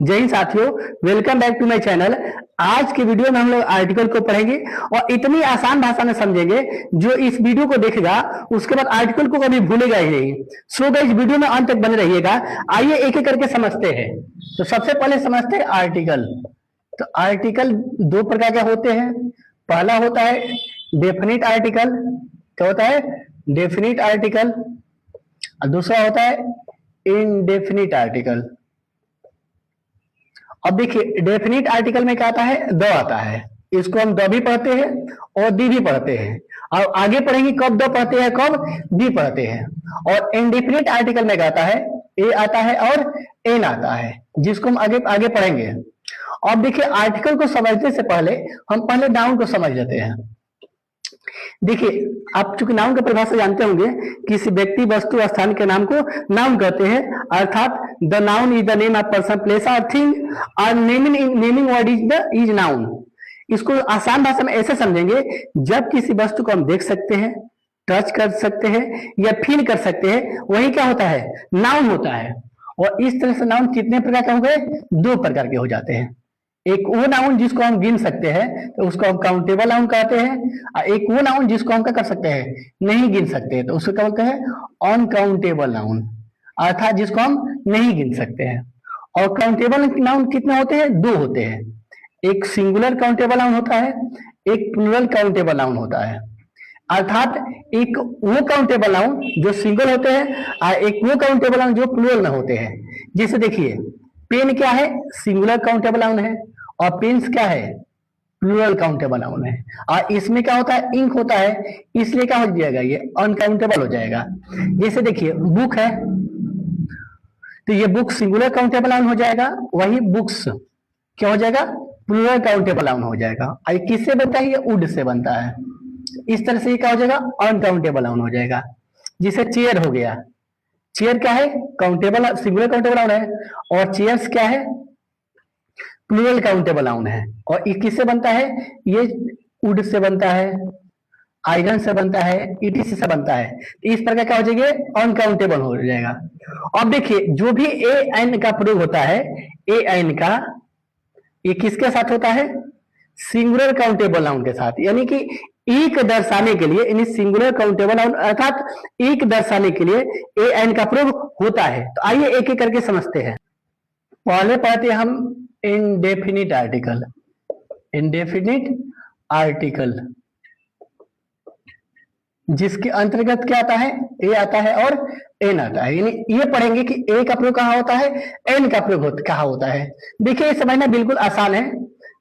जय हिंद साथियों, welcome back to my channel. आज के वीडियो में हम लोग आर्टिकल को पढ़ेंगे और इतनी आसान भाषा में समझेंगे जो इस वीडियो को देखेगा उसके बाद आर्टिकल को कभी भूलेगा ही नहीं। सो गाइस, वीडियो में अंत तक बने रहिएगा। आइए एक एक करके समझते हैं। तो सबसे पहले समझते हैं आर्टिकल। तो आर्टिकल दो प्रकार के होते हैं। पहला होता है डेफिनिट आर्टिकल। क्या होता है? Definite article. और दूसरा होता है इनडेफिनिट आर्टिकल। अब देखिए, डेफिनिट आर्टिकल में क्या आता है? द आता है। इसको हम द भी पढ़ते हैं और दी भी पढ़ते हैं। और आगे पढ़ेंगे कब द पढ़ते हैं, कब दी पढ़ते हैं। और इनडेफिनिट आर्टिकल में क्या आता है? ए आता है और एन आता है, जिसको हम आगे आगे पढ़ेंगे। अब देखिए, आर्टिकल को समझने से पहले हम पहले नाउन को समझ लेते हैं। देखिए, आप चूंकि नाउन का परिभाषा जानते होंगे, किसी व्यक्ति, वस्तु, स्थान के नाम को नाउन कहते हैं। अर्थात the noun is the name of person, place और थिंग। और नेमिंग वर्ड इज नाउन। इसको आसान भाषा में ऐसे समझेंगे, जब किसी वस्तु को हम देख सकते हैं, टच कर सकते हैं या फील कर सकते हैं, वही क्या होता है? नाउन होता है। और इस तरह से नाउन कितने प्रकार के हो गए? दो प्रकार के हो जाते हैं। एक वो नाउन जिसको हम गिन सकते हैं तो उसको हम काउंटेबल नाउन कहते हैं। और एक वो नाउन जिसको हम क्या कर सकते हैं? नहीं गिन सकते, तो उसको क्या बोलते हैं? Uncountable noun. अर्थात जिसको हम नहीं गिन सकते हैं। और काउंटेबल नाउन कितने होते हैं? दो होते हैं। एक सिंगुलर काउंटेबल नाउन होता है, एक प्लूरल काउंटेबल नाउन होता है। अर्थात एक वो काउंटेबल नाउन जो सिंगल होते हैं और एक वो काउंटेबल नाउन जो प्लूरल में होते हैं। जैसे देखिए, पेन क्या है? सिंगुलर काउंटेबल नाउन है। और पेन्स क्या है? प्लूरल काउंटेबल नाउन है। और इसमें क्या होता है? इंक होता है, इसलिए क्या हो जाएगा? ये अनकाउंटेबल हो जाएगा। जैसे देखिए, बुक है तो ये बुक सिंगुलर काउंटेबल नाउन हो जाएगा। वही बुक्स क्या हो जाएगा? प्लूरल काउंटेबल नाउन हो जाएगा। और किससे बनता है? ये वुड से बनता है। इस तरह से ये क्या हो जाएगा? अनकाउंटेबल नाउन हो जाएगा। जैसे चेयर हो गया। चेयर क्या है? काउंटेबल, सिंगुलर काउंटेबल नाउन है। और चेयर्स क्या है? प्लूरल काउंटेबल नाउन है। और ये किससे बनता है? ये वुड से बनता है, आयरन से बनता है, ईटीसी से बनता है। इस प्रकार क्या हो जाएगा? अनकाउंटेबल हो जाएगा। अब देखिए, जो भी ए एन का प्रयोग होता है, ए एन का, ये किसके साथ होता है? सिंगुलर काउंटेबल नाउन के साथ। यानी कि एक दर्शाने के लिए, यानी सिंगुलर काउंटेबल नाउन अर्थात एक दर्शाने के लिए ए एन का प्रयोग होता है। तो आइए एक एक करके समझते हैं। पहले पढ़ते हैं हम इनडेफिनिट आर्टिकल। इनडेफिनिट आर्टिकल जिसके अंतर्गत क्या आता है? ए आता है और एन आता है। यानी ये पढ़ेंगे कि ए का प्रयोग कहाँ होता है, एन का प्रयोग कहाँ होता है। देखिए, ये समझना बिल्कुल आसान है,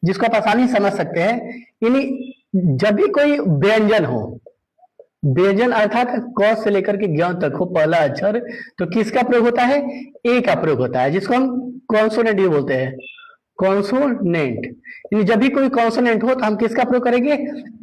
जिसको आप आसानी से समझ सकते हैं। यानी जब भी कोई व्यंजन हो, व्यंजन अर्थात क से लेकर के ज्ञ तक हो पहला अक्षर, तो किसका प्रयोग होता है? ए का प्रयोग होता है, जिसको हम कॉन्सोनेंट बोलते हैं। कॉन्सोनेंट, यानी जब भी कोई कॉन्सोनेंट हो तो हम किसका प्रयोग करेंगे?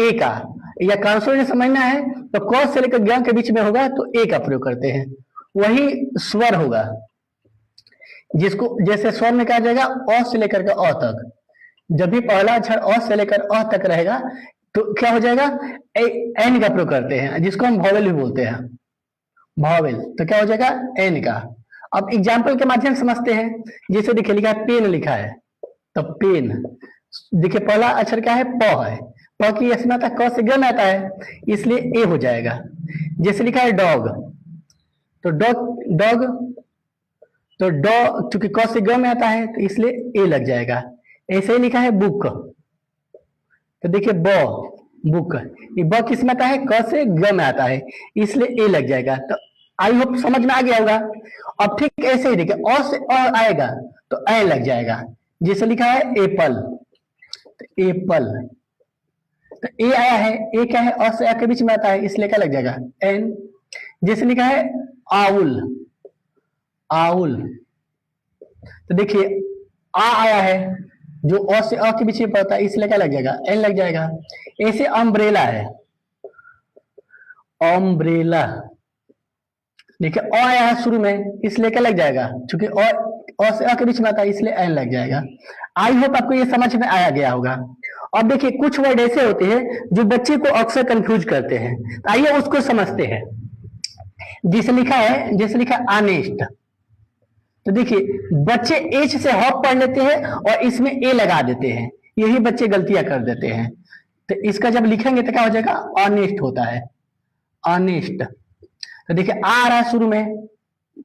ए का। या कॉन्सोनेंट समझना है तो क से लेकर ज्ञ के बीच में होगा तो ए का प्रयोग करते हैं। वही स्वर होगा, जिसको जैसे स्वर में कहा जाएगा अ से लेकर के अ तक। जब भी पहला अक्षर अ से लेकर अ तक रहेगा तो क्या हो जाएगा? एन का प्रयोग करते हैं, जिसको हम वॉवेल भी बोलते हैं। वॉवेल, तो क्या हो जाएगा? एन का। अब एग्जाम्पल के माध्यम से समझते हैं। जैसे देखिए, लिखा है पेन, लिखा है तो पेन। देखिए, पहला अक्षर क्या है? प है। प की असमता क से ग में आता है, इसलिए ए हो जाएगा। जैसे लिखा है डॉग, तो डॉग, तो डॉ चूंकि क से ग में आता है तो इसलिए ए लग जाएगा। ऐसे ही लिखा है बुक, तो देखिए बुक, ये ब किस में आता है? क से ग में आता है, इसलिए ए लग जाएगा। तो आई होप समझ में आ गया होगा। अब ठीक ऐसे ही देखिए, अ से अ आएगा तो ए लग जाएगा। जैसे लिखा है एप्पल, तो एप्पल, तो ए आया है, ए क्या है? अ से अ के बीच में आता है, इसलिए क्या लग जाएगा? एन। जैसे लिखा है आउल, आउल, तो देखिए आ आया है जो अ से अ के बीच में पड़ता है, इसलिए क्या लग जाएगा? एन लग जाएगा। ऐसे अम्ब्रेला है, अम्ब्रेला, देखिए अ आया है शुरू में, इसलिए क्या लग जाएगा? क्योंकि अ से अ के बीच में आता है, इसलिए एन लग जाएगा। आई होप आपको ये समझ में आया गया होगा। अब देखिए, कुछ वर्ड ऐसे होते हैं जो बच्चे को अक्सर कंफ्यूज करते हैं, तो आइए उसको समझते हैं। जैसे लिखा है ऑनेस्ट, तो देखिए बच्चे एच से हॉप पढ़ लेते हैं और इसमें ए लगा देते हैं, यही बच्चे गलतियां कर देते हैं। तो इसका जब लिखेंगे तो क्या हो जाएगा, ऑनेस्ट होता है, ऑनेस्ट। तो देखिए आ रहा है शुरू में,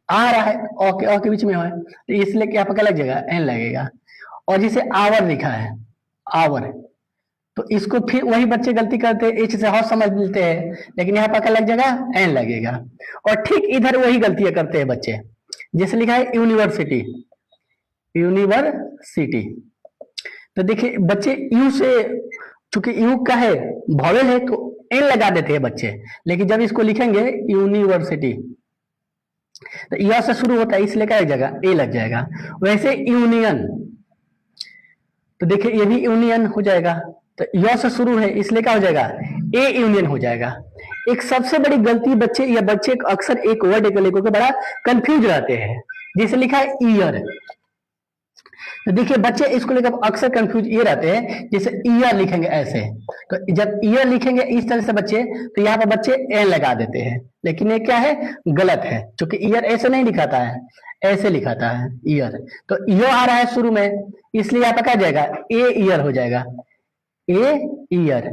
आ रहा है ओ के बीच में है, तो इसलिए क्या पता लग जाएगा, एन लगेगा। और जिसे आवर लिखा है, आवर, तो इसको फिर वही बच्चे गलती करते हैं, एच से हॉप समझ लेते हैं, लेकिन यहाँ पता लग जाएगा एन लगेगा। और ठीक इधर वही गलतियां करते हैं बच्चे, जैसे लिखा है यूनिवर्सिटी, यूनिवर्सिटी। तो देखिए बच्चे यू से, चूंकि यू का है वॉवेल है तो एन लगा देते हैं बच्चे, लेकिन जब इसको लिखेंगे यूनिवर्सिटी तो यह से शुरू होता है, इसलिए क्या लग जाएगा, ए लग जाएगा। वैसे यूनियन, तो देखिए ये भी यूनियन हो जाएगा, तो यह से शुरू है इसलिए क्या हो जाएगा, ए यूनियन हो जाएगा। एक सबसे बड़ी गलती बच्चे, या बच्चे अक्सर एक वर्ड को लेकर के बड़ा कंफ्यूज रहते हैं, जैसे लिखा है ईयर। तो देखिए बच्चे इसको लेकर अक्सर कंफ्यूज ये रहते हैं, जैसे ईयर लिखेंगे ऐसे, तो जब ईयर लिखेंगे इस तरह से बच्चे, तो यहाँ पर बच्चे एन लगा देते हैं, लेकिन ये क्या है, गलत है, क्योंकि ईयर ऐसे नहीं लिखाता है, ऐसे लिखाता है ईयर। तो ईयर आ रहा है शुरू में, इसलिए यहाँ पर क्या जाएगा, ए ईयर हो जाएगा, ए ईयर।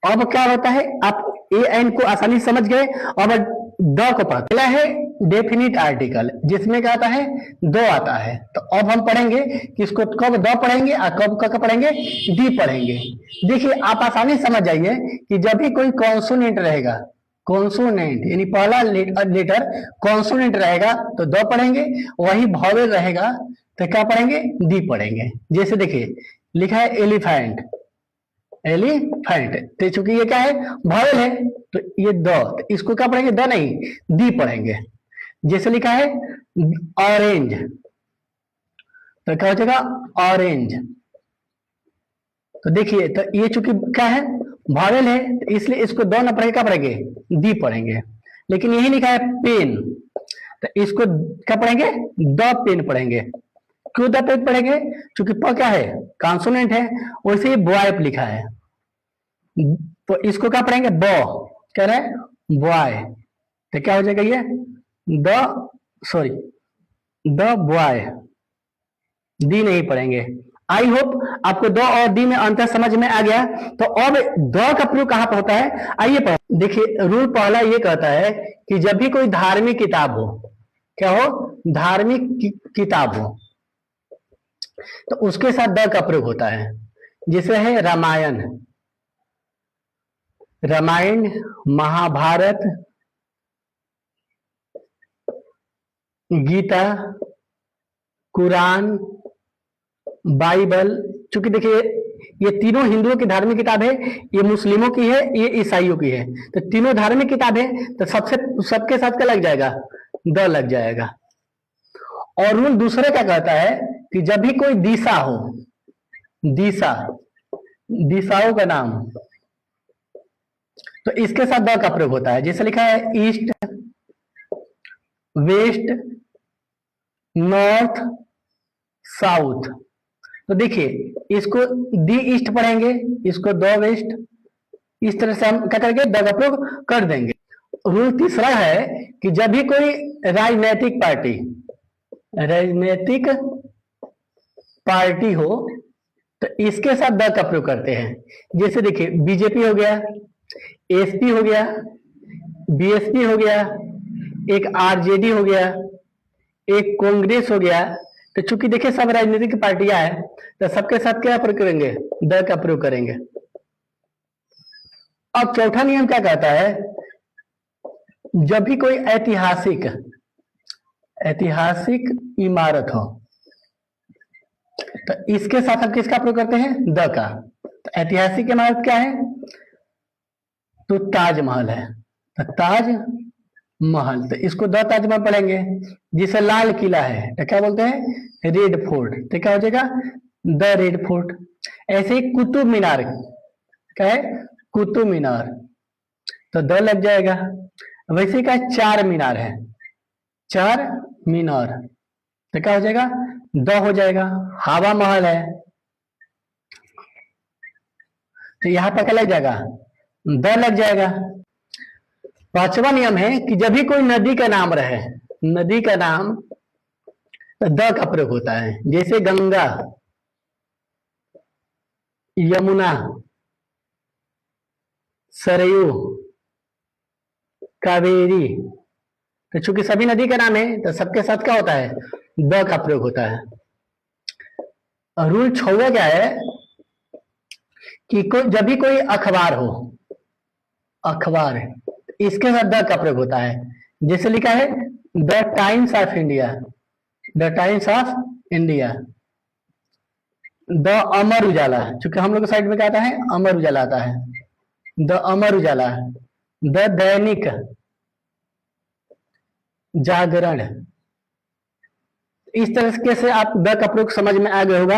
अब क्या होता है, आप ए एन को आसानी समझ गए। अब द को पढ़ा है डेफिनिट आर्टिकल, जिसमें क्या आता है, दो आता है। तो अब हम पढ़ेंगे कि इसको कब द पढ़ेंगे और कब पढ़ेंगे, डी पढ़ेंगे। देखिए आप आसानी समझ जाइए कि जब भी कोई कॉन्सोनेंट रहेगा, कॉन्सोनेंट यानी पहला लेटर कॉन्सोनेंट रहेगा तो द पढ़ेंगे, वही वॉवेल रहेगा तो क्या पढ़ेंगे, डी पढ़ेंगे। जैसे देखिए लिखा है एलिफेंट, एलिफेंट, तो चूंकि ये क्या है, वॉवेल है तो ये द, तो इसको क्या पढ़ेंगे, द नहीं दी पढ़ेंगे। जैसे लिखा है ऑरेंज, तो क्या हो जाएगा, ऑरेंज। तो देखिए तो ये चूंकि क्या है, वॉवेल है, तो इसलिए इसको द ना पढ़ेंगे, क्या पढ़ेंगे, दी पढ़ेंगे। लेकिन यही लिखा है पेन, तो इसको क्या पढ़ेंगे, द पेन पढ़ेंगे। क्यों द पेन पढ़ेंगे, क्योंकि प क्या है, कॉन्सोनेंट है, वैसे ही बॉय लिखा है, तो इसको क्या पढ़ेंगे, ब, कह रहे हैं बॉय, तो क्या हो जाएगा ये द, सॉरी द बॉय, दी नहीं पढ़ेंगे। आई होप आपको द और दी में अंतर समझ में आ गया। तो अब द का प्रयोग कहां पर होता है, आइए पढ़ो। देखिए रूल पहला ये कहता है कि जब भी कोई धार्मिक किताब हो, क्या हो, धार्मिक किताब हो, तो उसके साथ द का प्रयोग होता है। जैसे है रामायण, रामायण, महाभारत, गीता, कुरान, बाइबल। चूंकि देखिए ये तीनों हिंदुओं की धार्मिक किताब है, ये मुस्लिमों की है, ये ईसाइयों की है, तो तीनों धार्मिक किताब है, तो सबके साथ क्या लग जाएगा, द लग जाएगा। और रूल दूसरे क्या कहता है कि जब भी कोई दिशा हो, दिशा, दिशाओं का नाम, तो इसके साथ द का प्रयोग होता है। जैसे लिखा है ईस्ट, वेस्ट, नॉर्थ, साउथ, तो देखिए इसको दी ईस्ट पढ़ेंगे, इसको द वेस्ट, इस तरह से हम क्या करके द का प्रयोग कर देंगे। रूल तीसरा है कि जब भी कोई राजनीतिक पार्टी, राजनीतिक पार्टी हो, तो इसके साथ द का प्रयोग करते हैं। जैसे देखिए बीजेपी हो गया, एसपी हो गया, बीएसपी हो गया, एक आरजेडी हो गया, एक कांग्रेस हो गया। तो चूंकि देखिए सब राजनीतिक पार्टियां हैं, तो सबके साथ क्या प्रयोग करेंगे, द का प्रयोग करेंगे। अब चौथा नियम क्या कहता है, जब भी कोई ऐतिहासिक, ऐतिहासिक इमारत हो, तो इसके साथ हम किसका प्रयोग करते हैं, द का। तो ऐतिहासिक इमारत क्या है, तो ताजमहल है, तो ताज महल, तो इसको द ताजमहल पढ़ेंगे। जिसे लाल किला है तो क्या बोलते हैं, रेड फोर्ट, तो क्या हो जाएगा, द रेड फोर्ट। ऐसे ही कुतुब मीनार, क्या है, कुतुब मीनार, तो द लग जाएगा। वैसे क्या चार मीनार है, चार मीनार, तो क्या हो जाएगा, द हो जाएगा। हवा महल है, तो यहां पर क्या लग जाएगा, द लग जाएगा। पांचवा नियम है कि जब भी कोई नदी का नाम रहे, नदी का नाम तो द का प्रयोग होता है, जैसे गंगा, यमुना, सरयू, कावेरी। तो चूंकि सभी नदी का नाम है तो सबके साथ क्या होता है, द का प्रयोग होता है। रूल 6वां क्या है कि जब भी कोई अखबार हो, अखबार है, इसके साथ द का प्रयोग होता है। जैसे लिखा है the Times of India, the Times of India. The Amar Ujala, चूंकि हम लोग के साइड में क्या आता है, अमर उजाला आता है, the Amar Ujala. The Dainik Jagran. इस तरह से आप द का प्रयोग समझ में आ गया होगा।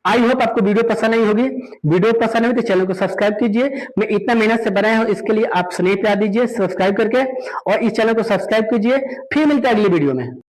आई होप आपको वीडियो पसंद आई होगी। वीडियो पसंद आई तो चैनल को सब्सक्राइब कीजिए। मैं इतना मेहनत से बनाया हूं, इसके लिए आप स्नेह प्यार दीजिए सब्सक्राइब करके, और इस चैनल को सब्सक्राइब कीजिए। फिर मिलते हैं अगली वीडियो में।